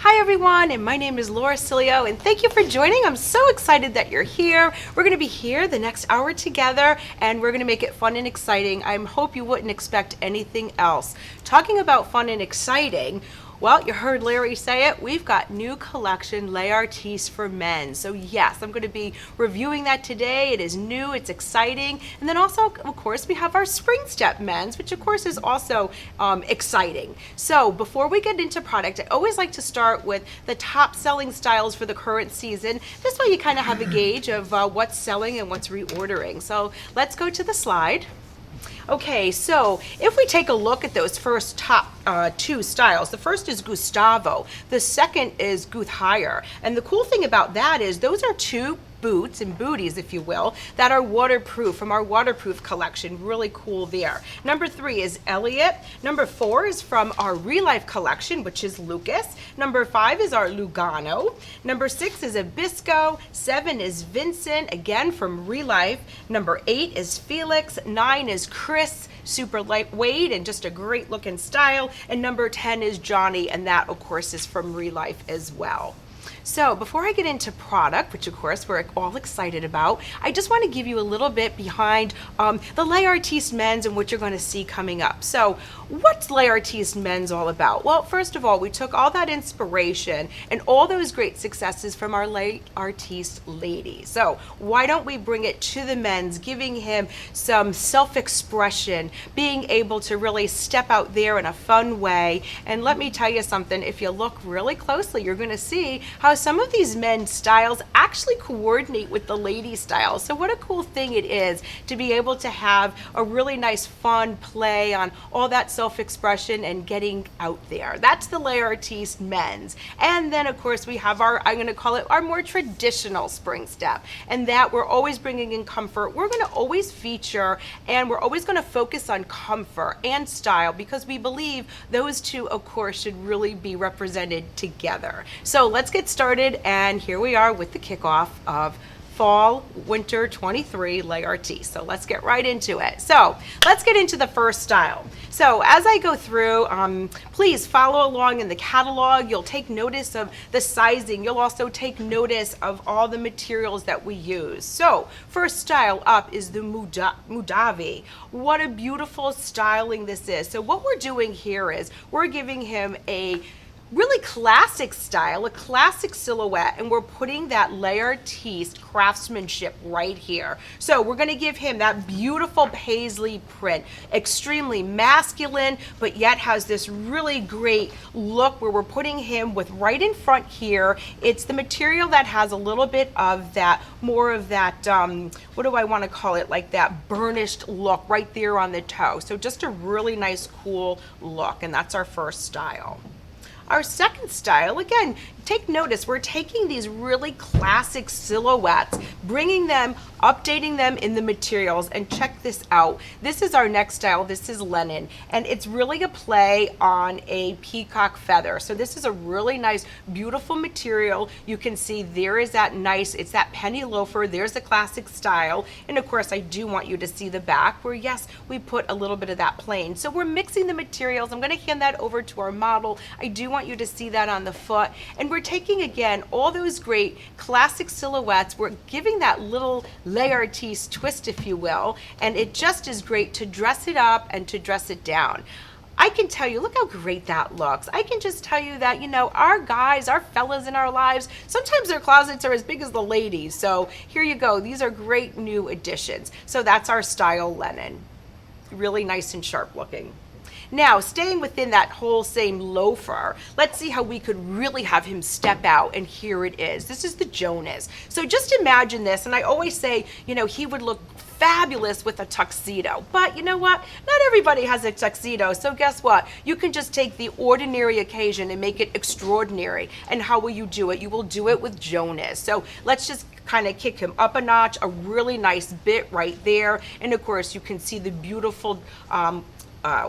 Hi everyone, and my name is Laura Cilio, and thank you for joining. I'm so excited that you're here. We're going to be here the next hour together, and we're going to make it fun and exciting. I hope you wouldn't expect anything else. Talking about fun and exciting, well, you heard Larry say it, we've got new collection Les Artistes for men. So yes, I'm going to be reviewing that today. It is new, it's exciting. And then also, of course, we have our Spring Step men's, which of course is also exciting. So before we get into product, I always like to start with the top selling styles for the current season. This way you kind of have a gauge of what's selling and what's reordering. So let's go to the slide. Okay, so if we take a look at those first top two styles, the first is Gustavo, the second is Guth Higher. And the cool thing about that is those are two boots and booties, if you will, that are waterproof from our waterproof collection. Really cool there. Number 3 is Elliot. Number 4 is from our Relife collection, which is Lucas. Number 5 is our Lugano. Number 6 is Abisco. 7 is Vincent, again from Relife. Number 8 is Felix. 9 is Chris, super lightweight and just a great looking style. And number 10 is Johnny, and that of course is from Relife as well. So before I get into product, which of course we're all excited about, I just want to give you a little bit behind the Les Artistes men's and what you're going to see coming up. So what's Les Artistes men's all about? Well, first of all, we took all that inspiration and all those great successes from our Les Artistes ladies. So why don't we bring it to the men's, giving him some self-expression, being able to really step out there in a fun way. And let me tell you something, if you look really closely, you're going to see how some of these men's styles actually coordinate with the lady styles. So what a cool thing it is to be able to have a really nice fun play on all that self-expression and getting out there. That's the Les Artistes men's. And then of course we have our, I'm going to call it our more traditional spring step, and that we're always bringing in comfort. We're going to always feature and we're always going to focus on comfort and style because we believe those two of course should really be represented together. So let's get started, and here we are with the kickoff of Fall Winter 23 Les Artistes. So let's get right into it. So let's get into the first style. So as I go through, please follow along in the catalog. You'll take notice of the sizing. You'll also take notice of all the materials that we use. So first style up is the Mudave. What a beautiful styling this is. So what we're doing here is we're giving him a really classic style, a classic silhouette, and we're putting that Les Artistes craftsmanship right here. So we're going to give him that beautiful paisley print, extremely masculine, but yet has this really great look where we're putting him with right in front here. It's the material that has a little bit of that, more of that, what do I want to call it, like that burnished look right there on the toe. So just a really nice, cool look, and that's our first style. Our second style, again, take notice, we're taking these really classic silhouettes, bringing them, updating them in the materials, and check this out. This is our next style. This is Lennon, and it's really a play on a peacock feather. So this is a really nice, beautiful material. You can see there is that nice, it's that penny loafer. There's the classic style, and of course, I do want you to see the back where, yes, we put a little bit of that plain. So we're mixing the materials. I'm going to hand that over to our model. I do want you to see that on the foot, and we're taking again all those great classic silhouettes. We're giving that little Les Artistes twist, if you will, and it just is great to dress it up and to dress it down. I can tell you, look how great that looks. I can just tell you that, you know, our guys, our fellas in our lives, sometimes their closets are as big as the ladies. So here you go. These are great new additions. So that's our style Lennon. Really nice and sharp looking. Now, staying within that whole same loafer, let's see how we could really have him step out, and here it is. This is the Jonas. So just imagine this, and I always say, you know, he would look fabulous with a tuxedo, but you know what? Not everybody has a tuxedo, so guess what? You can just take the ordinary occasion and make it extraordinary. And how will you do it? You will do it with Jonas. So let's just kind of kick him up a notch, a really nice bit right there, and of course you can see the beautiful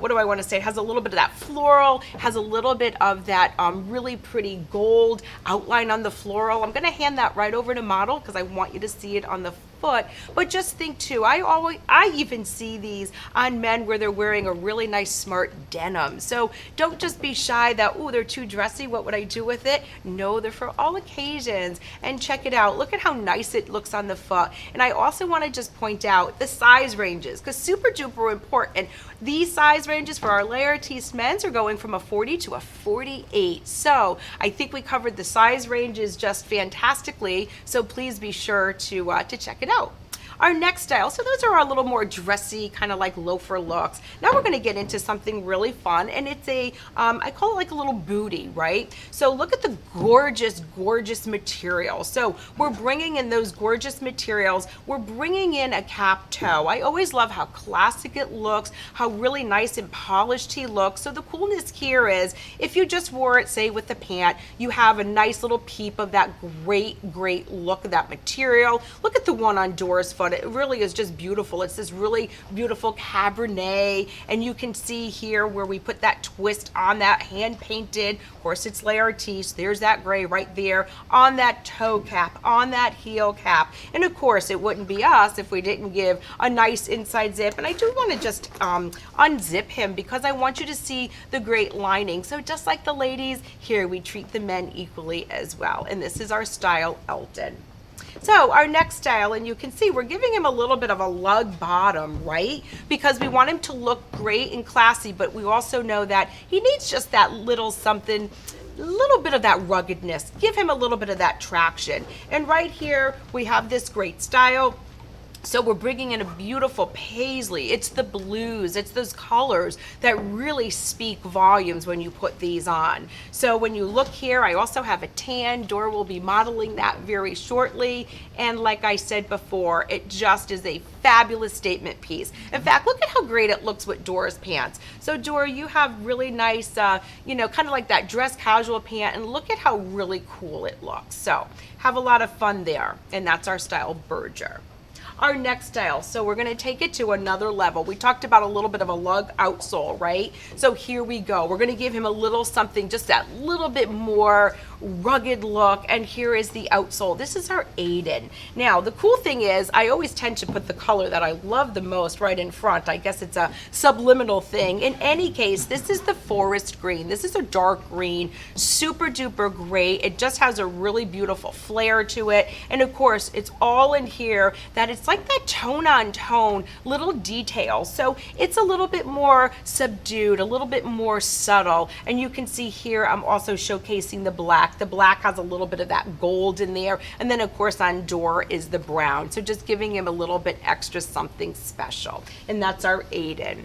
what do I want to say? It has a little bit of that floral, has a little bit of that really pretty gold outline on the floral. I'm going to hand that right over to model because I want you to see it on the foot. But just think too, I even see these on men where they're wearing a really nice smart denim. So don't just be shy that, oh, they're too dressy, what would I do with it? No, they're for all occasions. And check it out, look at how nice it looks on the foot. And I also want to just point out the size ranges, because super duper important. These size ranges for our Laertes men's are going from a 40 to a 48. So I think we covered the size ranges just fantastically. So please be sure to check it out. Our next style, so those are our little more dressy, kind of like loafer looks. Now we're gonna get into something really fun, and it's a, I call it like a little booty, right? So look at the gorgeous, gorgeous material. So we're bringing in those gorgeous materials. We're bringing in a cap toe. I always love how classic it looks, how really nice and polished he looks. So the coolness here is, if you just wore it, say with the pant, you have a nice little peep of that great, great look of that material. Look at the one on Dora's foot. It really is just beautiful. It's this really beautiful Cabernet, and you can see here where we put that twist on that hand painted. Of course, it's Laertes. There's that gray right there on that toe cap, on that heel cap. And of course, it wouldn't be us if we didn't give a nice inside zip. And I do want to just unzip him because I want you to see the great lining. So just like the ladies, here we treat the men equally as well. And this is our style, Elton. So our next style, and you can see we're giving him a little bit of a lug bottom, right? Because we want him to look great and classy, but we also know that he needs just that little something, a little bit of that ruggedness. Give him a little bit of that traction. And right here, we have this great style. So we're bringing in a beautiful paisley. It's the blues, it's those colors that really speak volumes when you put these on. So when you look here, I also have a tan. Dora will be modeling that very shortly. And like I said before, it just is a fabulous statement piece. In fact, look at how great it looks with Dora's pants. So Dora, you have really nice, you know, kind of like that dress casual pant, and look at how really cool it looks. So have a lot of fun there. And that's our style, Berger. Our next style, so we're gonna take it to another level. We talked about a little bit of a lug outsole, right? So here we go. We're gonna give him a little something, just that little bit more rugged look, and here is the outsole. This is our Aiden. Now, the cool thing is, I always tend to put the color that I love the most right in front. I guess it's a subliminal thing. In any case, this is the forest green. This is a dark green, super duper great. It just has a really beautiful flair to it. And of course, it's all in here that it's like that tone on tone little details. So it's a little bit more subdued, a little bit more subtle. And you can see here, I'm also showcasing the black. The black has a little bit of that gold in there. And then of course on Dora is the brown. So just giving him a little bit extra something special. And that's our Aiden.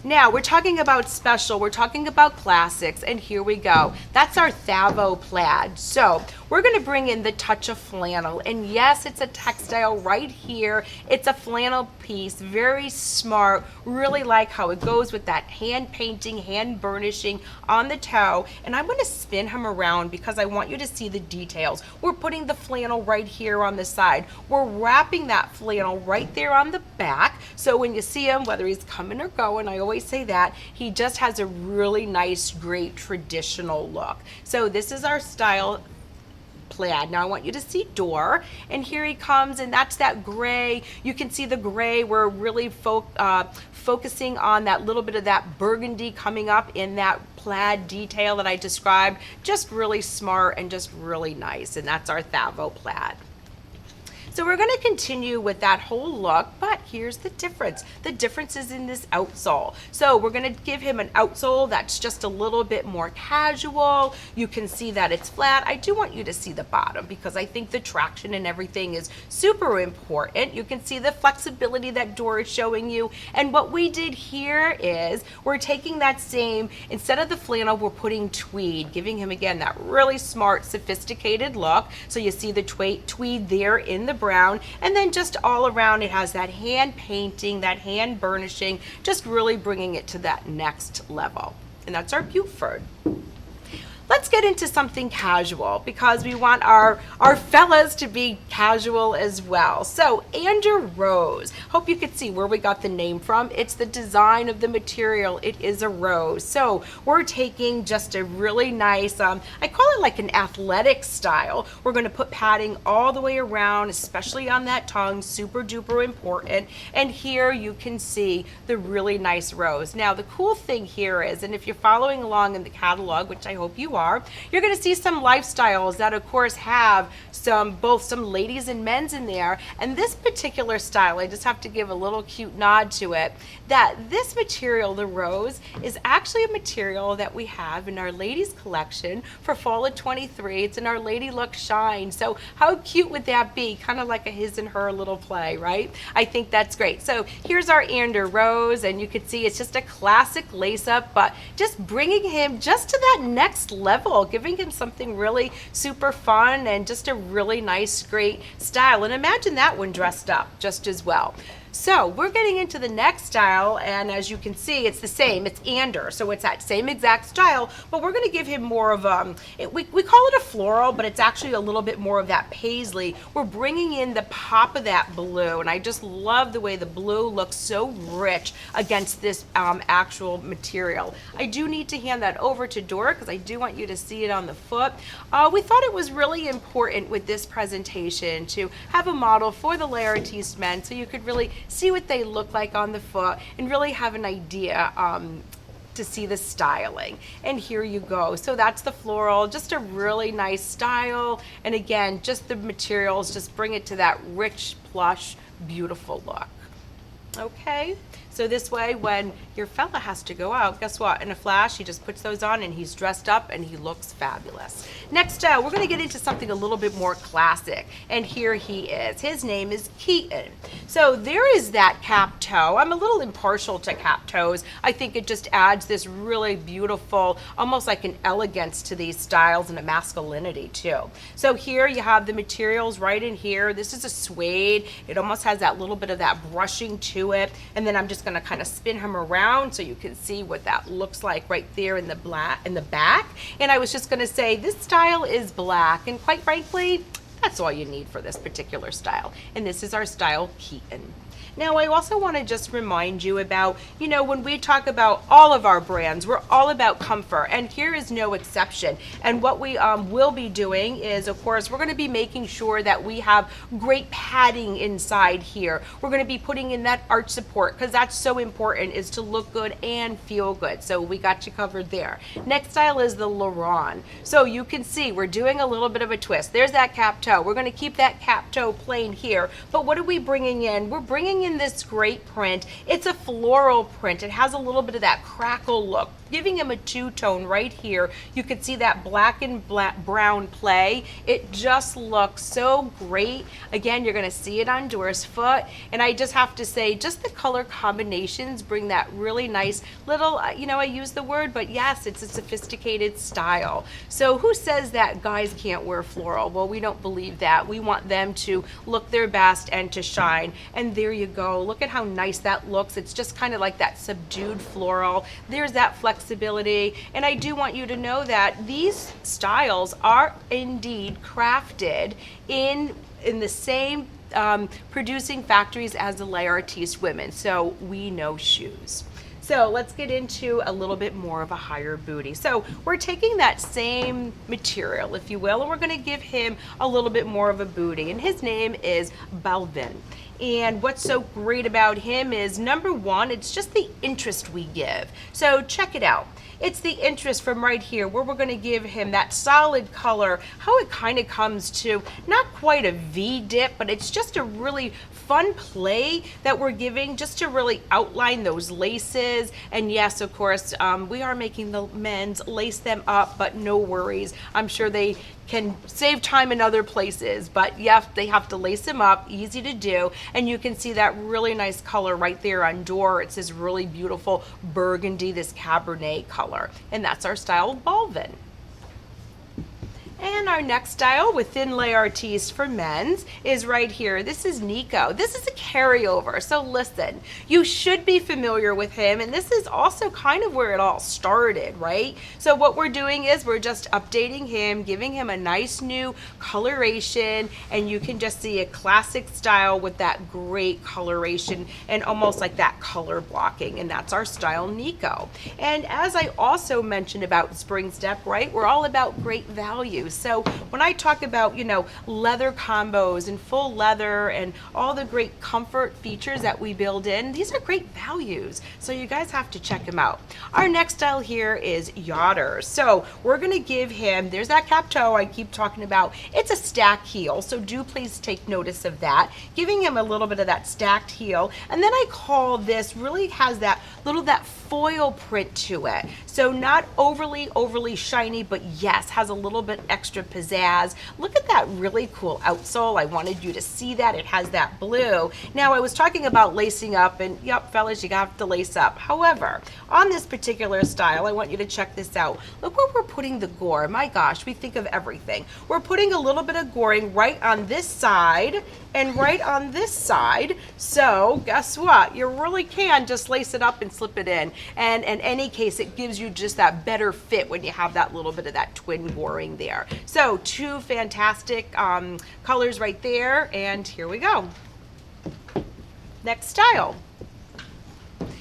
Now we're talking about special, we're talking about classics, and here we go. That's our Thavo plaid. So we're gonna bring in the touch of flannel, and yes, it's a textile right here. It's a flannel piece, very smart, really like how it goes with that hand painting, hand burnishing on the toe. And I'm gonna spin him around because I want you to see the details. We're putting the flannel right here on the side. We're wrapping that flannel right there on the back. So when you see him, whether he's coming or going, I always say that, he just has a really nice, great traditional look. So this is our style, plaid. Now I want you to see Dora, and here he comes, and that's that gray. You can see the gray. We're really focusing on that little bit of that burgundy coming up in that plaid detail that I described. Just really smart and just really nice, and that's our Thavo plaid. So we're gonna continue with that whole look, but here's the difference. The difference is in this outsole. So we're gonna give him an outsole that's just a little bit more casual. You can see that it's flat. I do want you to see the bottom because I think the traction and everything is super important. You can see the flexibility that Dora is showing you. And what we did here is we're taking that same, instead of the flannel, we're putting tweed, giving him again that really smart, sophisticated look. So you see the tweed there in the brown, and then just all around it has that hand painting, that hand burnishing, just really bringing it to that next level. And that's our Buford. let's get into something casual because we want our fellas to be casual as well. So Andrew Rose, hope you could see where we got the name from. It's the design of the material. It is a rose. So we're taking just a really nice, I call it like an athletic style. We're going to put padding all the way around, especially on that tongue, super duper important. And here you can see the really nice rose. Now the cool thing here is, and if you're following along in the catalog, which I hope you are, you're going to see some lifestyles that of course have both some ladies and men's in there. And this particular style, I just have to give a little cute nod to it, that this material, the rose, is actually a material that we have in our ladies collection for fall of 23. It's in our Lady Luck Shine. So how cute would that be? Kind of like a his and her little play, right? I think that's great. So here's our Andrew Rose, and you can see it's just a classic lace up, but just bringing him just to that next level, giving him something really super fun and just a really nice, great style. And imagine that one dressed up just as well. So we're getting into the next style, and as you can see, it's the same. It's Ander, so it's that same exact style, but we're going to give him more of we call it a floral, but it's actually a little bit more of that paisley. We're bringing in the pop of that blue, and I just love the way the blue looks so rich against this actual material. I do need to hand that over to Dora because I do want you to see it on the foot. We thought it was really important with this presentation to have a model for the Laertes men so you could really see what they look like on the foot and really have an idea to see the styling. And here you go. So that's the floral, just a really nice style. And again, just the materials, just bring it to that rich, plush, beautiful look. Okay, so this way when your fella has to go out, guess what? In a flash, he just puts those on and he's dressed up and he looks fabulous. Next, we're gonna get into something a little bit more classic, and here he is. His name is KEATON. So there is that cap toe. I'm a little impartial to cap toes. I think it just adds this really beautiful, almost like an elegance to these styles and a masculinity too. So here you have the materials right in here. This is a suede. It almost has that little bit of that brushing to it, and then I'm just going to kind of spin him around so you can see what that looks like right there in the back. And I was just going to say this style is black, and quite frankly that's all you need for this particular style, and this is our style KEATON. Now, I also want to just remind you about, you know, when we talk about all of our brands, we're all about comfort, and here is no exception. And what we will be doing is, of course, we're going to be making sure that we have great padding inside here. We're going to be putting in that arch support because that's so important, is to look good and feel good. So we got you covered there. Next style is the Laron. So you can see we're doing a little bit of a twist. There's that cap toe. We're going to keep that cap toe plain here, but what are we bringing in? We're bringing in this great print. It's a floral print. It has a little bit of that crackle look, giving him a two-tone right here. You can see that black and brown play. It just looks so great. Again, you're going to see it on Dora's foot, and I just have to say, just the color combinations bring that really nice little, you know, I use the word, but yes, it's a sophisticated style. So who says that guys can't wear floral? Well, we don't believe that. We want them to look their best and to shine, and there you go. Look at how nice that looks. It's just kind of like that subdued floral. There's that flexibility, and I do want you to know that these styles are indeed crafted in the same producing factories as the Laertes women, so we know shoes. So let's get into a little bit more of a higher booty. So we're taking that same material, if you will, and we're going to give him a little bit more of a booty, and his name is Balvin. And what's so great about him is, number one, it's just the interest we give. So check it out. It's the interest from right here where we're going to give him that solid color, how it kind of comes to not quite a V dip, but it's just a really fun play that we're giving just to really outline those laces. And yes, of course, we are making the men's lace them up, but no worries. I'm sure they can save time in other places, but yes, they have to lace them up, easy to do. And you can see that really nice color right there on Dora. It's this really beautiful burgundy, this Cabernet color, and that's our style of Balvin. And our next style with thin layer tees for men's is right here. This is Nico. This is a carryover. So listen, you should be familiar with him, and this is also kind of where it all started, right? So what we're doing is we're just updating him, giving him a nice new coloration, and you can just see a classic style with that great coloration and almost like that color blocking, and that's our style Nico. And as I also mentioned about Spring Step, right, we're all about great value. So when I talk about, you know, leather combos and full leather and all the great comfort features that we build in, these are great values. So you guys have to check them out. Our next style here is Yachter. So we're gonna give him, there's that cap toe I keep talking about. It's a stack heel, so do please take notice of that. Giving him a little bit of that stacked heel. And then I call this, really has that that foil print to it. So not overly shiny, but yes, has a little bit extra pizzazz. Look at that really cool outsole. I wanted you to see that. It has that blue. Now I was talking about lacing up, and yep, fellas, you have to lace up. However, on this particular style, I want you to check this out. Look where we're putting the gore. My gosh, we think of everything. We're putting a little bit of goring right on this side and right on this side. So guess what? You really can just lace it up and slip it in. And in any case, it gives you just that better fit when you have that little bit of that twin goring there. So two fantastic colors right there, and here we go. Next style.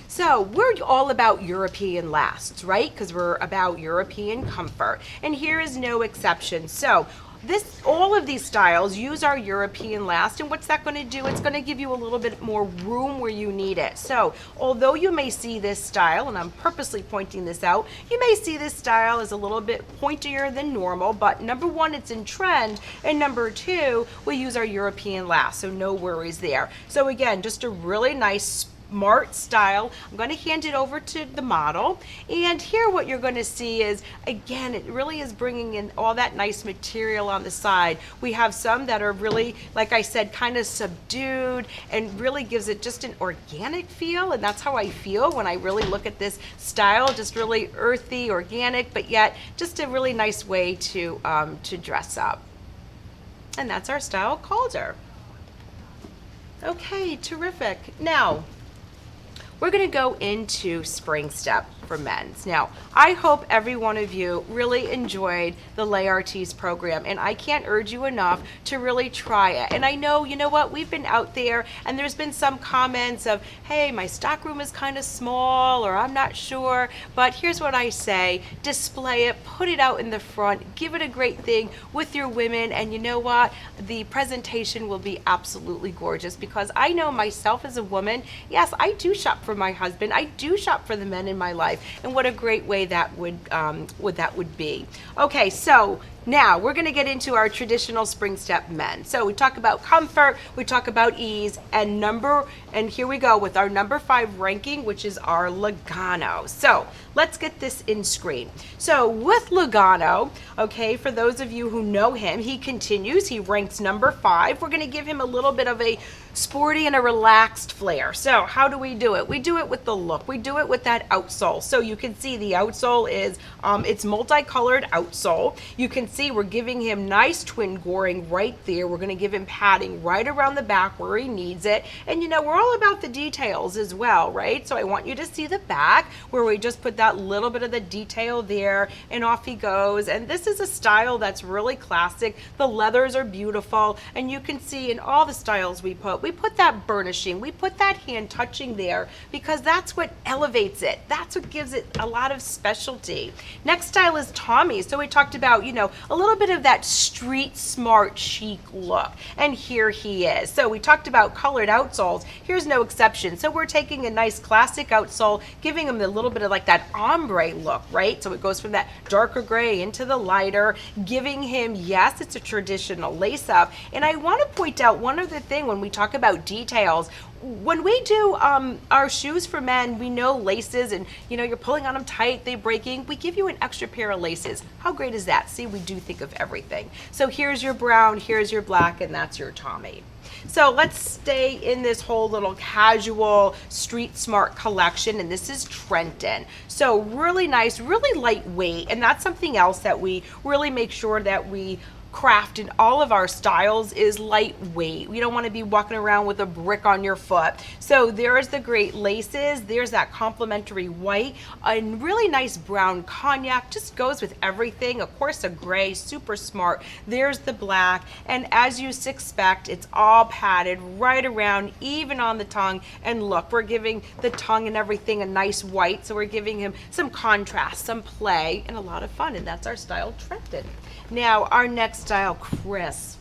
So we're all about European lasts, right? Because we're about European comfort, and here is no exception. So all of these styles use our European last, and what's that going to do? It's going to give you a little bit more room where you need it. So although you may see this style, and I'm purposely pointing this out, you may see this style as a little bit pointier than normal, but number one, it's in trend, and number two, we use our European last, so no worries there. So again, just a really nice smart style. I'm going to hand it over to the model, and here what you're going to see is, again, it really is bringing in all that nice material on the side. We have some that are really, like I said, kind of subdued and really gives it just an organic feel, and that's how I feel when I really look at this style, just really earthy, organic, but yet just a really nice way to dress up. And that's our style Calder. Okay, terrific. Now we're going to go into Spring Step for men's. Now, I hope every one of you really enjoyed the Lay Artiste program, and I can't urge you enough to really try it. And I know, you know what, we've been out there and there's been some comments of, hey, my stock room is kind of small, or I'm not sure, but here's what I say: display it, put it out in the front, give it a great thing with your women, and you know what, the presentation will be absolutely gorgeous, because I know myself as a woman, yes, I do shop for my husband, I do shop for the men in my life, and what a great way that would be. Okay, so now we're going to get into our traditional Spring Step men. So we talk about comfort, we talk about ease, and here we go with our number 5 ranking, which is our Lugano. So let's get this in screen. So with Lugano, okay, for those of you who know him, he continues, he ranks number 5. We're going to give him a little bit of a sporty and a relaxed flair. So how do we do it? We do it with the look. We do it with that outsole. So you can see the outsole is, it's multicolored outsole. You can see we're giving him nice twin goring right there. We're going to give him padding right around the back where he needs it. And you know, we're all about the details as well, right? So I want you to see the back where we just put that little bit of the detail there, and off he goes. And this is a style that's really classic. The leathers are beautiful, and you can see in all the styles we put that burnishing, we put that hand touching there, because that's what elevates it. That's what gives it a lot of specialty. Next style is Tommy. So we talked about, you know, a little bit of that street smart chic look, and here he is. So we talked about colored outsoles. Here's no exception. So we're taking a nice classic outsole, giving him a little bit of like that ombre look, right? So it goes from that darker gray into the lighter, giving him, yes, it's a traditional lace up. And I want to point out one other thing when we talk about details. when we do our shoes for men, we know laces, and you're pulling on them tight, they're breaking. We give you an extra pair of laces. How great is that? See, we do think of everything. So here's your brown, here's your black, and that's your Tommy. So let's stay in this whole little casual street smart collection, and this is Trenton. So really nice, really lightweight, and that's something else that we really make sure that we craft in all of our styles is lightweight. We don't want to be walking around with a brick on your foot. So there's the great laces, there's that complementary white, a really nice brown cognac, just goes with everything. Of course, a gray, super smart. There's the black, and as you expect, it's all padded right around, even on the tongue. And look, we're giving the tongue and everything a nice white, so we're giving him some contrast, some play, and a lot of fun, and that's our style, Trenton. Now, our next style, Chris.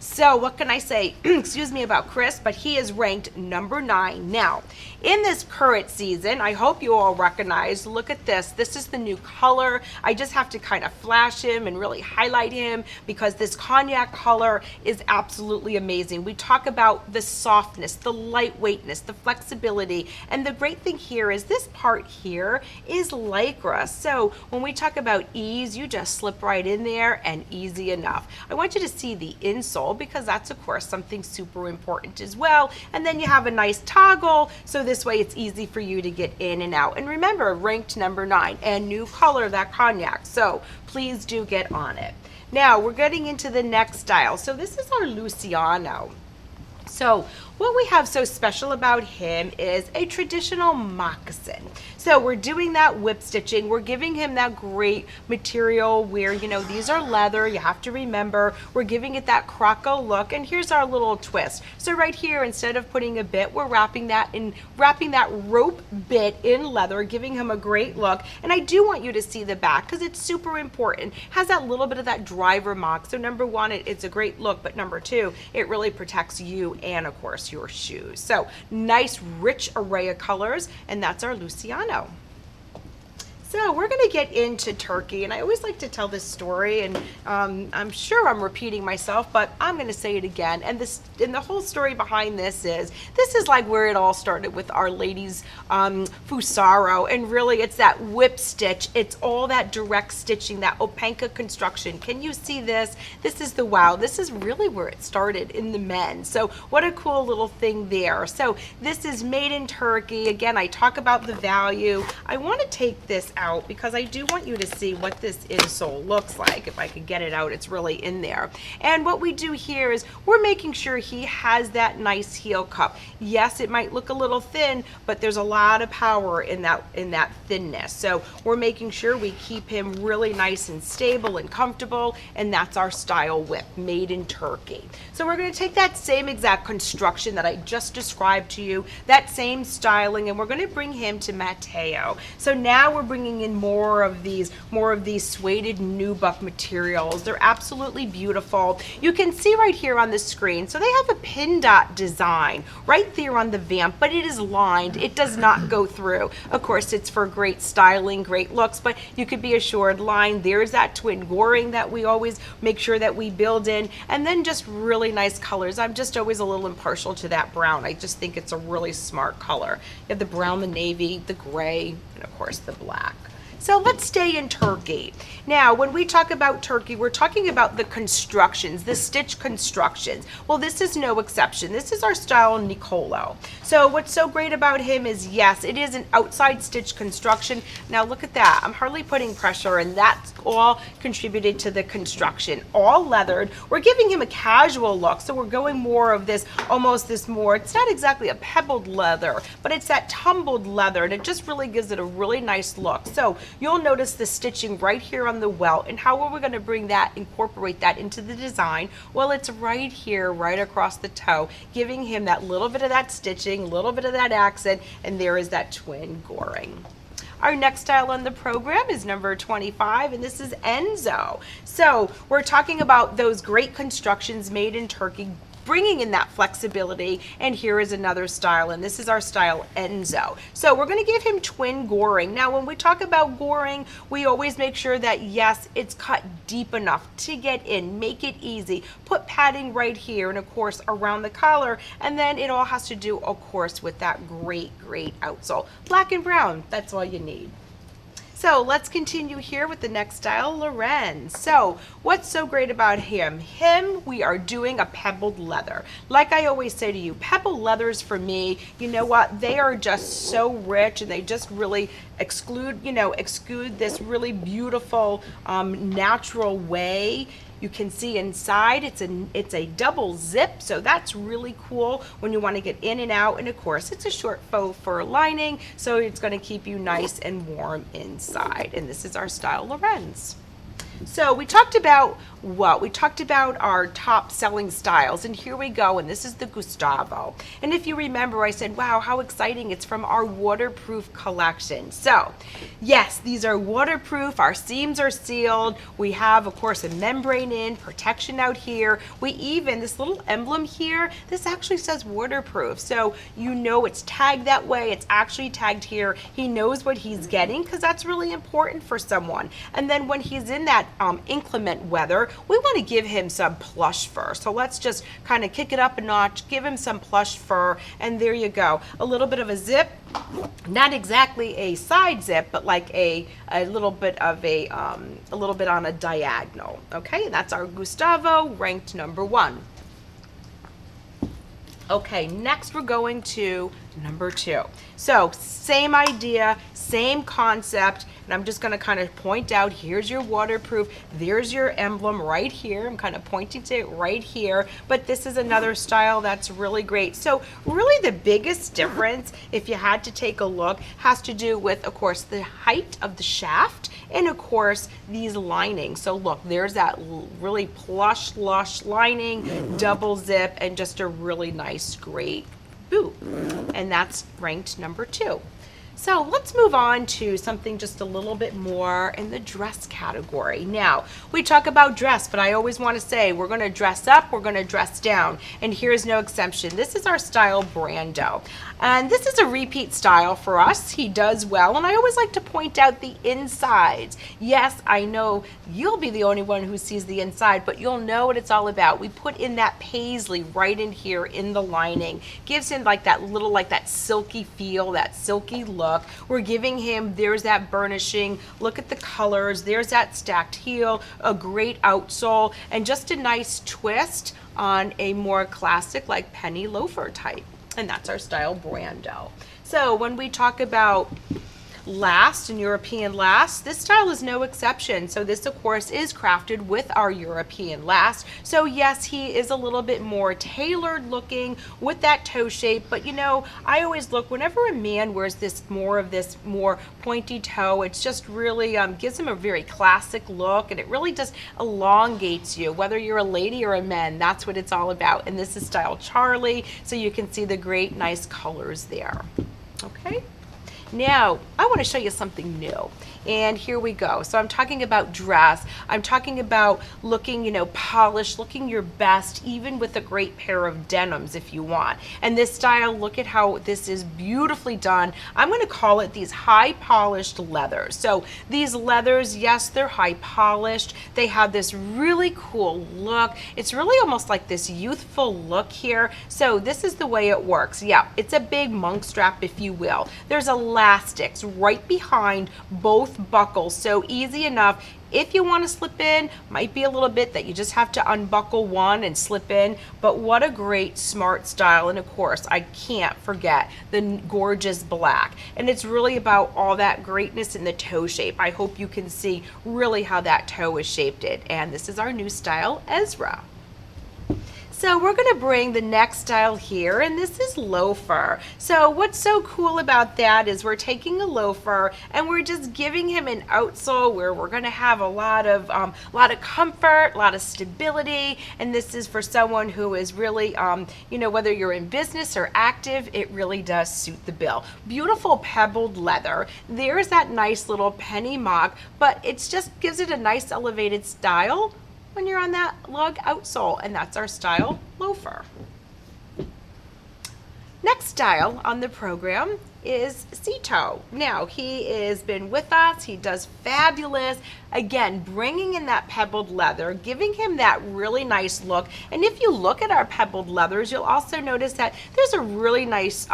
So what can I say, excuse me, about Chris, but he is ranked number 9. Now, in this current season, I hope you all recognize, look at this. This is the new color. I just have to kind of flash him and really highlight him because this cognac color is absolutely amazing. We talk about the softness, the lightweightness, the flexibility, and the great thing here is this part here is Lycra. So when we talk about ease, you just slip right in there and easy enough. I want you to see the insole because that's of course something super important as well. And then you have a nice toggle, so this way it's easy for you to get in and out. And remember, ranked number 9 and new color, that cognac. So please do get on it. Now we're getting into the next style. So this is our Luciano. So what we have so special about him is a traditional moccasin. So we're doing that whip stitching. We're giving him that great material where, these are leather. You have to remember, we're giving it that croco look. And here's our little twist. So right here, instead of putting a bit, we're wrapping that rope bit in leather, giving him a great look. And I do want you to see the back because it's super important. It has that little bit of that driver mock. So number 1, it's a great look, but number 2, it really protects you and of course your shoes. So nice rich array of colors, and that's our Luciano. So we're going to get into Turkey, and I always like to tell this story, and I'm sure I'm repeating myself, but I'm going to say it again. And the whole story behind this is like where it all started with Our Lady's Fusaro, and really it's that whip stitch. It's all that direct stitching, that opanka construction. Can you see this? This is the wow. This is really where it started in the men. So what a cool little thing there. So this is made in Turkey. Again, I talk about the value. I want to take this out because I do want you to see what this insole looks like. If I could get it out, it's really in there. And what we do here is we're making sure he has that nice heel cup. Yes, it might look a little thin, but there's a lot of power in that thinness. So we're making sure we keep him really nice and stable and comfortable, and that's our style whip, made in Turkey. So we're going to take that same exact construction that I just described to you, that same styling, and we're going to bring him to Matteo. So now we're bringing in more of these suede nubuck materials. They're absolutely beautiful. You can see right here on the screen, so they have a pin dot design right there on the vamp, but it is lined. It does not go through. Of course, it's for great styling, great looks, but you could be assured lined. There's that twin goring that we always make sure that we build in, and then just really nice colors. I'm just always a little impartial to that brown. I just think it's a really smart color. You have the brown, the navy, the gray, and of course the black. So let's stay in Turkey. Now, when we talk about Turkey, we're talking about the constructions, the stitch constructions. Well, this is no exception. This is our style Nicolo. So what's so great about him is, yes, it is an outside stitch construction. Now look at that. I'm hardly putting pressure, and that's all contributed to the construction. All leathered. We're giving him a casual look, so we're going more of this, almost this more, it's not exactly a pebbled leather, but it's that tumbled leather, and it just really gives it a really nice look. So you'll notice the stitching right here on the welt, and how are we going to bring that, incorporate that into the design? Well, it's right here, right across the toe, giving him that little bit of that stitching, a little bit of that accent, and there is that twin goring. Our next style on the program is number 25, and this is Enzo. So we're talking about those great constructions made in Turkey, bringing in that flexibility. And here is another style, and this is our style Enzo. So we're going to give him twin goring. Now, when we talk about goring, we always make sure that, yes, it's cut deep enough to get in, make it easy, put padding right here, and of course around the collar, and then it all has to do, of course, with that great outsole. Black and brown, that's all you need. So let's continue here with the next style, Lorenz. So what's so great about him? We are doing a pebbled leather. Like I always say to you, pebbled leathers for me, you know what? They are just so rich, and they just really exude this really beautiful, natural way. You can see inside it's a double zip, so that's really cool when you want to get in and out. And of course, it's a short faux fur lining, so it's going to keep you nice and warm inside. And this is our style Lorenz. So we talked about what? We talked about our top selling styles, and here we go, and this is the Gustavo. And if you remember, I said, wow, how exciting, it's from our waterproof collection. So yes, these are waterproof, our seams are sealed, we have, of course, a membrane in, protection out here. We even, this little emblem here, this actually says waterproof, so you know it's tagged that way, it's actually tagged here. He knows what he's getting, because that's really important for someone. And then when he's in that inclement weather, we want to give him some plush fur. So let's just kind of kick it up a notch, give him some plush fur, and there you go. A little bit of a zip, not exactly a side zip, but like a little bit of a little bit on a diagonal. Okay, that's our Gustavo, ranked number 1. Okay, next we're going to number 2. So same idea, same concept, and I'm just going to kind of point out, here's your waterproof, there's your emblem right here. I'm kind of pointing to it right here, but this is another style that's really great. So really the biggest difference, if you had to take a look, has to do with, of course, the height of the shaft, and of course these linings. So look, there's that really plush, lush lining, double zip, and just a really nice, great boot. And that's ranked number 2. So let's move on to something just a little bit more in the dress category. Now, we talk about dress, but I always want to say we're going to dress up, we're going to dress down, and here's no exception. This is our style Brando. And this is a repeat style for us. He does well, and I always like to point out the insides. Yes, I know you'll be the only one who sees the inside, but you'll know what it's all about. We put in that paisley right in here in the lining. Gives him like that little, like that silky feel, that silky look. We're giving him, there's that burnishing, look at the colors, there's that stacked heel, a great outsole, and just a nice twist on a more classic like penny loafer type. And that's our style Brando. So when we talk about last and European last, this style is no exception. So this, of course, is crafted with our European last. So yes, he is a little bit more tailored looking with that toe shape, but you know, I always look, whenever a man wears this more pointy toe, it's just really gives him a very classic look, and it really just elongates you, whether you're a lady or a man. That's what it's all about. And this is style Charlie, so you can see the great nice colors there. Okay. Now, I want to show you something new, and here we go. So I'm talking about dress. I'm talking about looking, you know, polished, looking your best, even with a great pair of denims if you want. And this style, look at how this is beautifully done. I'm going to call it these high polished leathers. So these leathers, yes, they're high polished. They have this really cool look. It's really almost like this youthful look here. So this is the way it works. Yeah, it's a big monk strap, if you will. There's elastics right behind both buckles, so easy enough. If you want to slip in, might be a little bit that you just have to unbuckle one and slip in, but what a great smart style. And of course, I can't forget the gorgeous black, and it's really about all that greatness in the toe shape. I hope you can see really how that toe is shaped it. And this is our new style Ezra. So we're going to bring the next style here, and this is loafer. So what's so cool about that is we're taking a loafer and we're just giving him an outsole where we're going to have a lot of comfort, a lot of stability, and this is for someone who is really, you know, whether you're in business or active, it really does suit the bill. Beautiful pebbled leather. There's that nice little penny mock, but it just gives it a nice elevated style when you're on that lug outsole, and that's our style loafer. Next style on the program is KEATON. Now, he has been with us. He does fabulous. Again, bringing in that pebbled leather, giving him that really nice look. And if you look at our pebbled leathers, you'll also notice that there's a really nice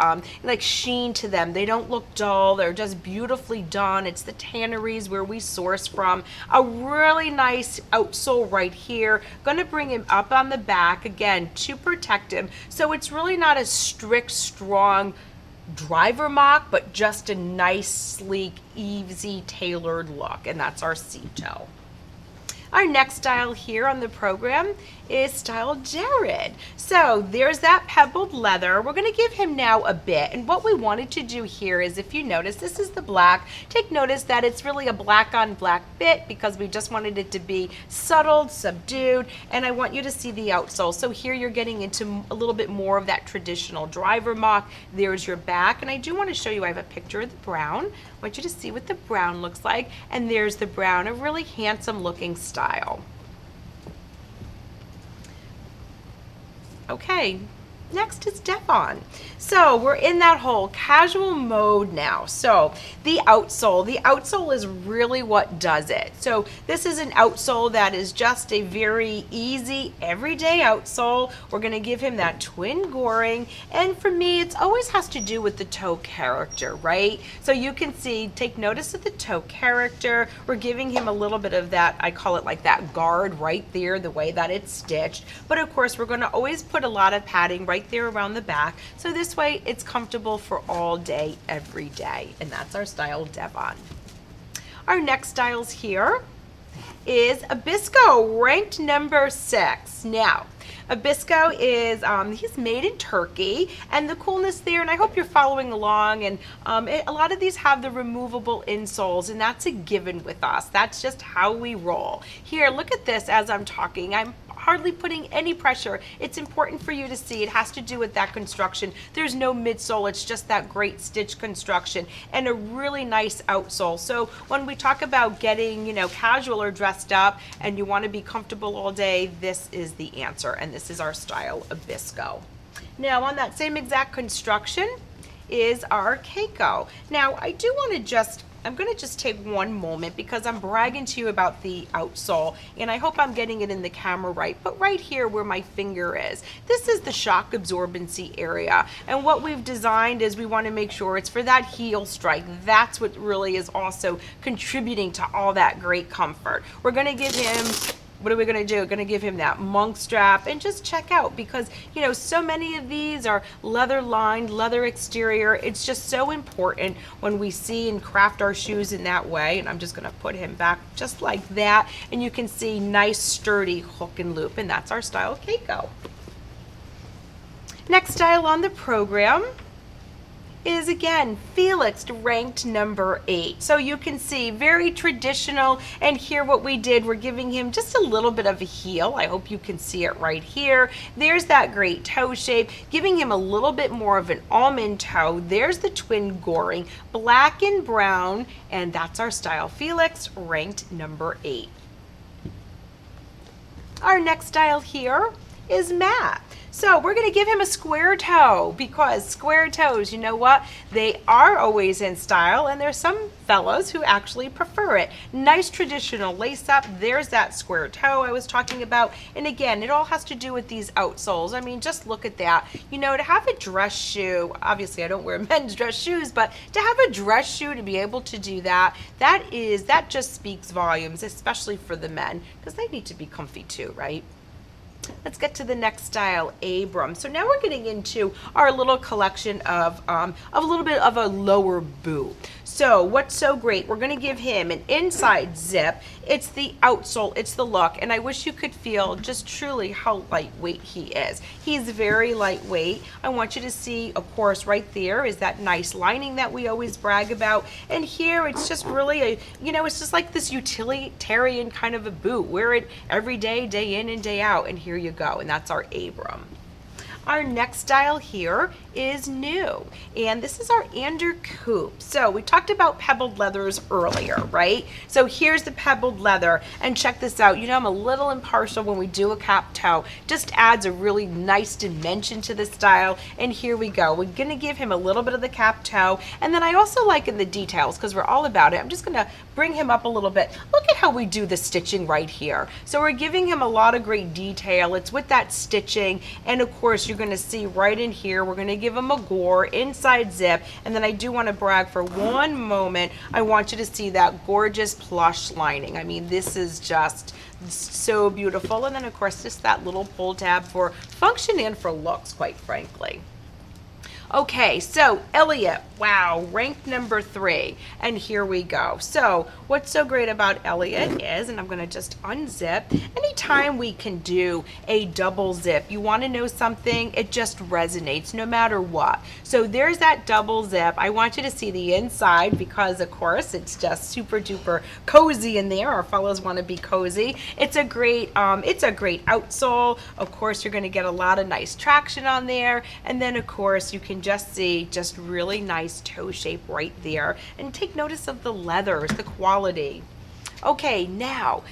like sheen to them. They don't look dull. They're just beautifully done. It's the tanneries where we source from. A really nice outsole right here. Going to bring him up on the back again to protect him. So it's really not a strict, strong driver mock, but just a nice, sleek, easy, tailored look, and that's our KEATON. Our next style here on the program is style Jared. So there's that pebbled leather. We're going to give him now a bit, and what we wanted to do here is, if you notice, this is the black. Take notice that it's really a black on black bit because we just wanted it to be subtle, subdued, and I want you to see the outsole. So here you're getting into a little bit more of that traditional driver mock. There's your back, and I do want to show you, I have a picture of the brown. I want you to see what the brown looks like, and there's the brown, a really handsome looking style. Okay, next is Devon. So we're in that whole casual mode now. So the outsole is really what does it. So this is an outsole that is just a very easy, everyday outsole. We're gonna give him that twin goring. And for me, it always has to do with the toe character, right? So you can see, take notice of the toe character. We're giving him a little bit of that, I call it like that guard right there, the way that it's stitched. But of course, we're gonna always put a lot of padding right there around the back. So this way it's comfortable for all day, every day. And that's our style Devon. Our next styles here is Abisco, ranked number 6. Now, Abisco is, he's made in Turkey, and the coolness there, and I hope you're following along, and a lot of these have the removable insoles, and that's a given with us. That's just how we roll. Here, look at this as I'm talking. I'm hardly putting any pressure. It's important for you to see. It has to do with that construction. There's no midsole. It's just that great stitch construction and a really nice outsole. So when we talk about getting, you know, casual or dressed up and you want to be comfortable all day, this is the answer, and this is our style Abisco. Now on that same exact construction is our KEATON. Now I do want to I'm going to just take one moment because I'm bragging to you about the outsole, and I hope I'm getting it in the camera right, but right here where my finger is, this is the shock absorbency area, and what we've designed is we want to make sure it's for that heel strike. That's what really is also contributing to all that great comfort. We're going to give him, what are we going to do? We're going to give him that monk strap, and just check out, because you know, so many of these are leather lined, leather exterior. It's just so important when we see and craft our shoes in that way. And I'm just going to put him back just like that, and you can see nice sturdy hook and loop, and that's our style KEATON. Next style on the program is again Felix, ranked number 8. So you can see very traditional, and here what we did, we're giving him just a little bit of a heel. I hope you can see it right here. There's that great toe shape, giving him a little bit more of an almond toe. There's the twin goring, black and brown, and that's our style Felix, ranked number 8. Our next style here is Matt. So we're going to give him a square toe, because square toes, you know what? They are always in style, and there's some fellows who actually prefer it. Nice traditional lace up. There's that square toe I was talking about. And again, it all has to do with these outsoles. I mean, just look at that. You know, to have a dress shoe, obviously I don't wear men's dress shoes, but to have a dress shoe to be able to do that, that just speaks volumes, especially for the men, because they need to be comfy too, right? Let's get to the next style, Abram. So now we're getting into our little collection of a little bit of a lower boot. So what's so great, we're going to give him an inside zip. It's the outsole, it's the look, and I wish you could feel just truly how lightweight he is. He's very lightweight. I want you to see, of course, right there is that nice lining that we always brag about. And here it's just really a, you know, it's just like this utilitarian kind of a boot. Wear it every day, day in and day out, and here you go. And that's our Abram. Our next style here is new, and this is our undercoup. So we talked about pebbled leathers earlier, right? So here's the pebbled leather, and check this out. You know, I'm a little impartial when we do a cap toe. Just adds a really nice dimension to the style, and here we go. We're gonna give him a little bit of the cap toe, and then I also like in the details, because we're all about it, I'm just gonna bring him up a little bit. Look at how we do the stitching right here. So we're giving him a lot of great detail. It's with that stitching, and of course you're gonna see right in here, we're gonna give him a gore inside zip, and then I do want to brag for one moment. I want you to see that gorgeous plush lining. I mean, this is just so beautiful. And then of course just that little pull tab for function and for looks, quite frankly. Okay, so Elliot, wow, ranked number 3, and here we go. So what's so great about Elliot is, and I'm gonna just unzip, anytime we can do a double zip, you wanna know something, it just resonates no matter what. So there's that double zip. I want you to see the inside because of course it's just super duper cozy in there. Our fellows wanna be cozy. It's a great outsole. Of course, you're gonna get a lot of nice traction on there, and then of course you can just see just really nice toe shape right there, and take notice of the leathers, the quality. Okay, now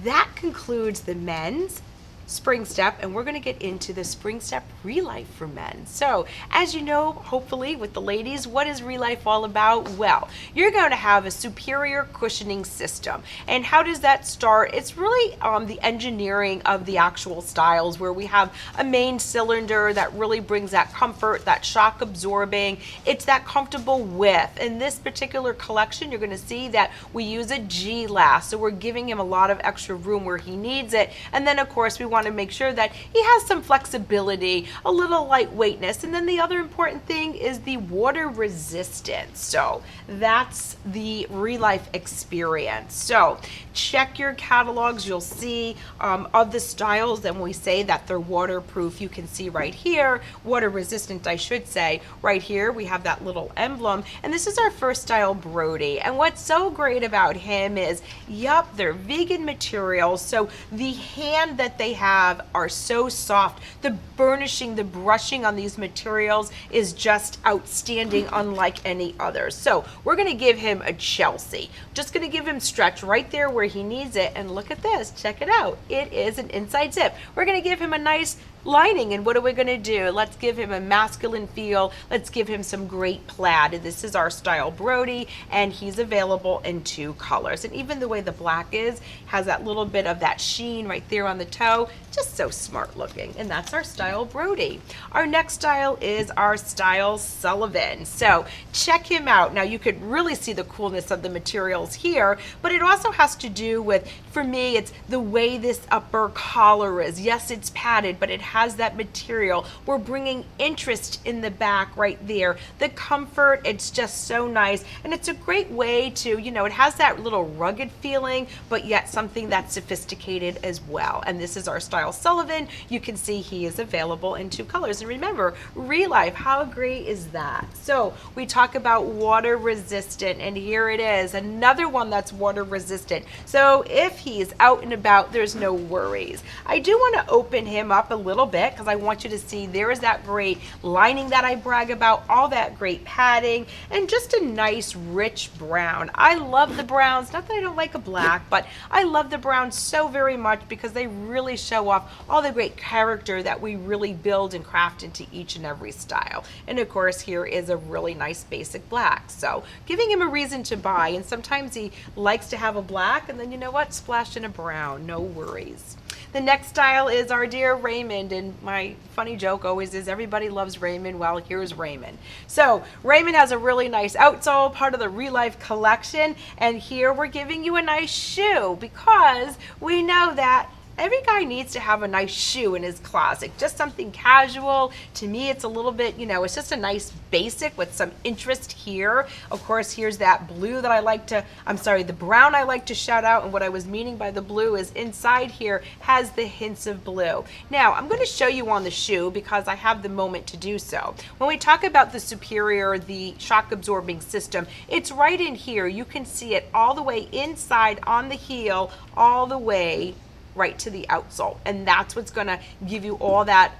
that concludes the men's spring step, and we're going to get into the spring step relife for men. So as you know, hopefully with the ladies, what is relife all about? Well, you're going to have a superior cushioning system. And how does that start? It's really the engineering of the actual styles, where we have a main cylinder that really brings that comfort, that shock absorbing. It's that comfortable width. In this particular collection, you're going to see that we use a G last, so we're giving him a lot of extra room where he needs it. And then of course we want to make sure that he has some flexibility, a little lightweightness, and then the other important thing is the water resistance. So that's the relife experience. So check your catalogs, you'll see of the styles, and we say that they're waterproof. You can see right here, water resistant I should say. Right here we have that little emblem, and this is our first style, Brody. And what's so great about him is, yep, they're vegan materials, so the hand that they have are so soft. The burnishing, the brushing on these materials is just outstanding, unlike any others. So we're going to give him a Chelsea. Just going to give him stretch right there where he needs it, and look at this, check it out. It is an inside zip. We're going to give him a nice lining, and what are we going to do? Let's give him a masculine feel. Let's give him some great plaid. And this is our style Brody, and he's available in 2 colors. And even the way the black is, has that little bit of that sheen right there on the toe, just so smart looking. And that's our style Brody. Our next style is our style Sullivan. So check him out. Now you could really see the coolness of the materials here, but it also has to do with, for me, it's the way this upper collar is. Yes, it's padded, but it has that material. We're bringing interest in the back right there. The comfort, it's just so nice, and it's a great way to, you know, it has that little rugged feeling, but yet something that's sophisticated as well. And this is our style Sullivan. You can see he is available in 2 colors. And remember, relife, how great is that? So we talk about water resistant, and here it is, another one that's water resistant. So if he's out and about, there's no worries. I do want to open him up a little bit because I want you to see there is that great lining that I brag about, all that great padding, and just a nice rich brown. I love the browns, not that I don't like a black, but I love the browns so very much because they really show off all the great character that we really build and craft into each and every style. And of course here is a really nice basic black, so giving him a reason to buy. And sometimes he likes to have a black, and then you know what, splash in a brown, no worries. The next style is our dear Raymond, and my funny joke always is everybody loves Raymond. Well, here's Raymond. So Raymond has a really nice outsole, part of the Relife collection, and here we're giving you a nice shoe because we know that every guy needs to have a nice shoe in his closet, just something casual. To me, it's a little bit, you know, it's just a nice basic with some interest here. Of course, here's that blue that I like to, I'm sorry, the brown I like to shout out, and what I was meaning by the blue is inside here has the hints of blue. Now, I'm going to show you on the shoe because I have the moment to do so. When we talk about the superior, the shock absorbing system, it's right in here. You can see it all the way inside on the heel, all the way right to the outsole, and that's what's going to give you all that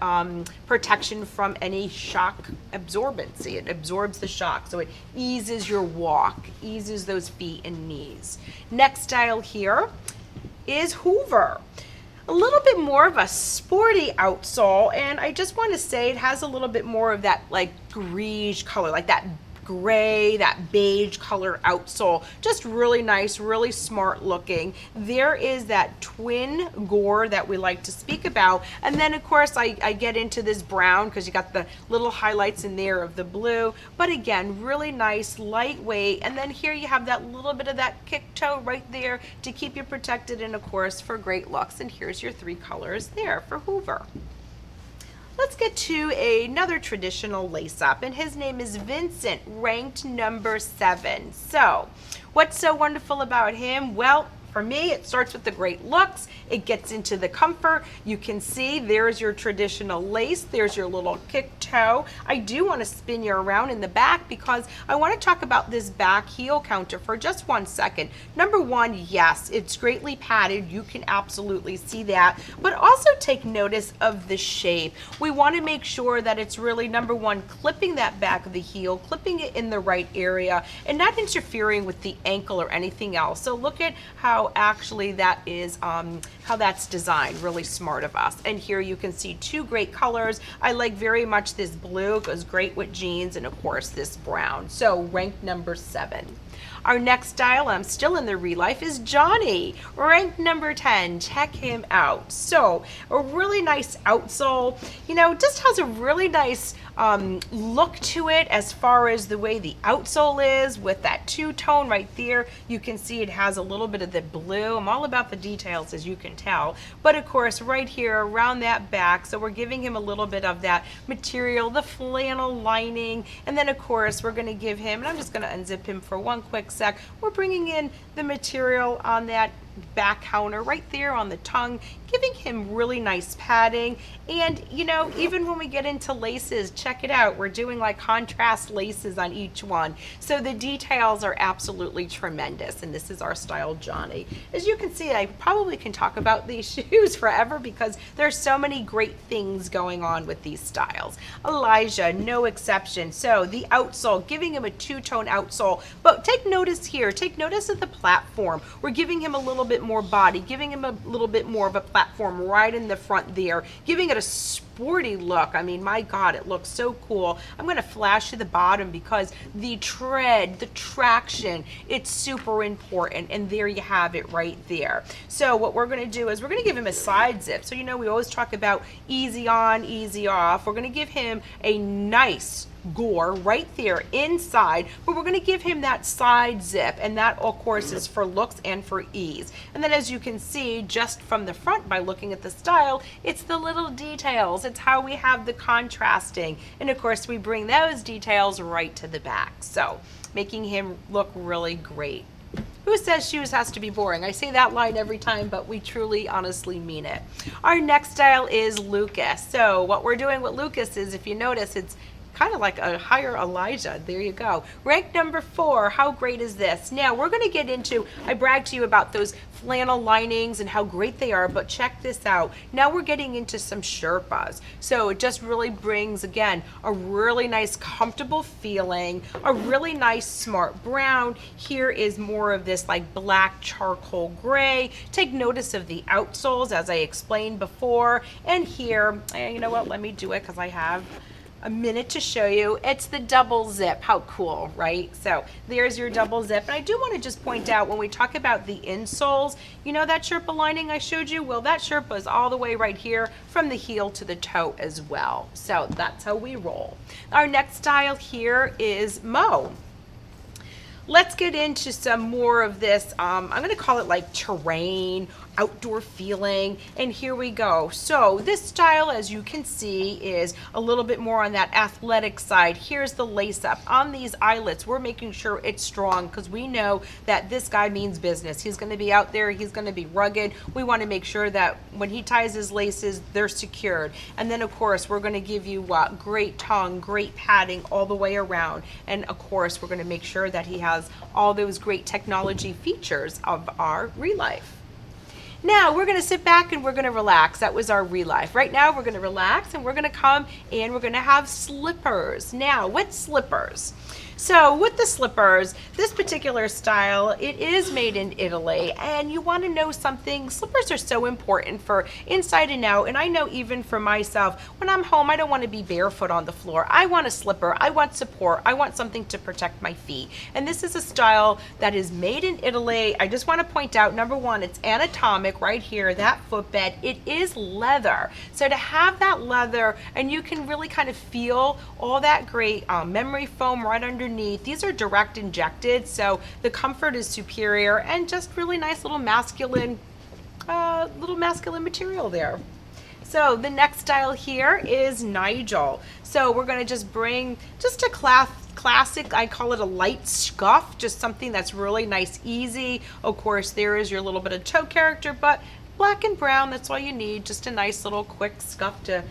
protection from any shock absorbency. It absorbs the shock, so it eases your walk, eases those feet and knees. Next style here is Hoover. A little bit more of a sporty outsole, and I just want to say it has a little bit more of that like greige color, like that gray, that beige color outsole. Just really nice, really smart looking. There is that twin gore that we like to speak about, and then of course I get into this brown because you got the little highlights in there of the blue, but again, really nice, lightweight, and then here you have that little bit of that kick toe right there to keep you protected, and of course for great looks. And here's your 3 colors there for Hoover. Let's get to another traditional lace-up, and his name is Vincent, ranked number 7. So, what's so wonderful about him? Well, for me, it starts with the great looks. It gets into the comfort. You can see there's your traditional lace. There's your little kick toe. I do want to spin you around in the back because I want to talk about this back heel counter for just 1 second. Number 1, yes, it's greatly padded. You can absolutely see that. But also take notice of the shape. We want to make sure that it's really, number 1, clipping that back of the heel, clipping it in the right area, and not interfering with the ankle or anything else. So look at how actually that is how that's designed. Really smart of us. And here you can see 2 great colors. I like very much this blue. It goes great with jeans, and of course this brown. So ranked number 7. Our next style, I'm still in the Relife, is Johnny, ranked number 10. Check him out. So a really nice outsole, you know, just has a really nice look to it as far as the way the outsole is with that 2-tone right there. You can see it has a little bit of the blue. I'm all about the details, as you can tell. But of course right here around that back, so we're giving him a little bit of that material, the flannel lining, and then of course we're going to give him, and I'm just going to unzip him for one quick sec, we're bringing in the material on that back counter right there on the tongue, giving him really nice padding. And you know, even when we get into laces, check it out, we're doing like contrast laces on each one, so the details are absolutely tremendous. And this is our style Johnny. As you can see, I probably can talk about these shoes forever because there's so many great things going on with these styles. Elijah, no exception. So the outsole, giving him a 2-tone outsole, but take notice here, take notice of the platform. We're giving him a little bit more body, giving him a little bit more of a platform right in the front there, giving it a sporty look. I mean, my God, it looks so cool. I'm going to flash to the bottom because the tread, the traction, it's super important. And there you have it right there. So what we're going to do is we're going to give him a side zip. So you know, we always talk about easy on, easy off. We're going to give him a nice gore right there inside, but we're going to give him that side zip, and that of course is for looks and for ease. And then as you can see just from the front by looking at the style, it's the little details, it's how we have the contrasting, and of course we bring those details right to the back, so making him look really great. Who says shoes has to be boring? I say that line every time, but we truly, honestly mean it. Our next style is Lucas. So what we're doing with Lucas is, if you notice, it's kind of like a higher Elijah. There you go. Rank number 4. How great is this? Now we're going to get into, I bragged to you about those flannel linings and how great they are, but check this out. Now we're getting into some Sherpas. So it just really brings, again, a really nice comfortable feeling, a really nice smart brown. Here is more of this like black charcoal gray. Take notice of the outsoles as I explained before. And here, you know what, let me do it because I have a minute to show you. It's the double zip. How cool, right? So there's your double zip. And I do want to just point out, when we talk about the insoles, you know that Sherpa lining I showed you? Well, that Sherpa is all the way right here from the heel to the toe as well. So that's how we roll. Our next style here is Mo. Let's get into some more of this, I'm going to call it like terrain, outdoor feeling, and here we go. So this style, as you can see, is a little bit more on that athletic side. Here's the lace up. On these eyelets, we're making sure it's strong because we know that this guy means business. He's going to be out there, he's going to be rugged. We want to make sure that when he ties his laces, they're secured. And then of course, we're going to give you great tongue, great padding all the way around. And of course, we're going to make sure that he has all those great technology features of our Relife. Now we're gonna sit back and we're gonna relax. That was our relife. Right now we're gonna relax and we're gonna come and we're gonna have slippers. Now, what slippers? So with the slippers, this particular style, it is made in Italy, and you want to know something, slippers are so important for inside and out, and I know even for myself, when I'm home, I don't want to be barefoot on the floor. I want a slipper, I want support, I want something to protect my feet, and this is a style that is made in Italy. I just want to point out, number one, it's anatomic right here, that footbed, it is leather. So to have that leather, and you can really kind of feel all that great memory foam right underneath. These are direct injected, so the comfort is superior, and just really nice little masculine material there. So the next style here is Nigel. So we're going to just bring just a classic, I call it a light scuff, just something that's really nice, easy. Of course, there is your little bit of toe character, but black and brown, that's all you need. Just a nice little quick scuff to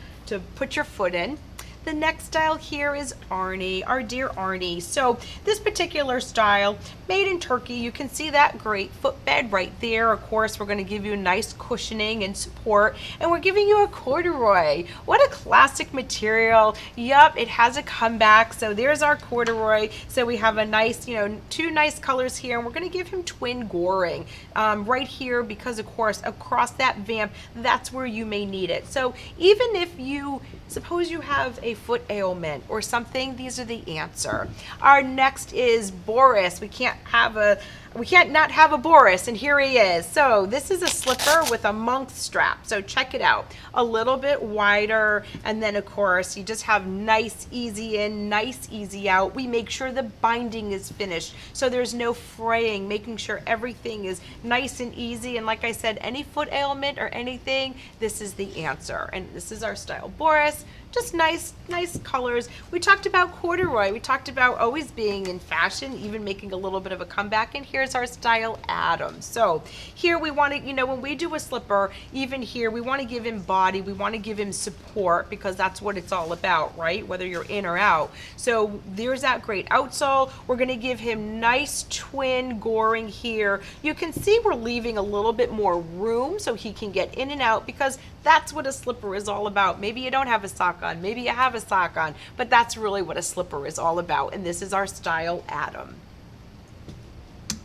put your foot in. The next style here is Arnie, our dear Arnie. So this particular style, made in Turkey, you can see that great footbed right there. Of course, we're going to give you nice cushioning and support, and we're giving you a corduroy. What a classic material. Yup, it has a comeback. So there's our corduroy. So we have a nice, two nice colors here, and we're going to give him twin goring right here because, of course, across that vamp, that's where you may need it. So even if suppose you have a foot ailment or something, these are the answer. Our next is Boris. We can't not have a Boris, and here he is. So this is a slipper with a monk strap. So check it out. A little bit wider, and then of course you just have nice easy in, nice easy out. We make sure the binding is finished, so there's no fraying, making sure everything is nice and easy. And like I said, any foot ailment or anything, this is the answer. And this is our style Boris. Just nice colors. We talked about corduroy. We talked about always being in fashion, even making a little bit of a comeback. And here's our style Adam. So here we want to, when we do a slipper, even here, we want to give him body. We want to give him support because that's what it's all about, right? Whether you're in or out. So there's that great outsole. We're going to give him nice twin goring here. You can see we're leaving a little bit more room so he can get in and out, because that's what a slipper is all about. Maybe you don't have a sock on, maybe you have a sock on, but that's really what a slipper is all about. And this is our style Adam.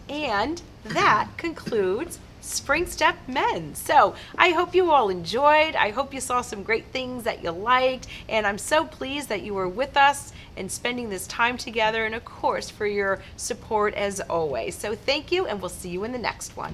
And that concludes Spring Step Men. So I hope you all enjoyed. I hope you saw some great things that you liked, and I'm so pleased that you were with us and spending this time together, and of course for your support as always. So thank you, and we'll see you in the next one.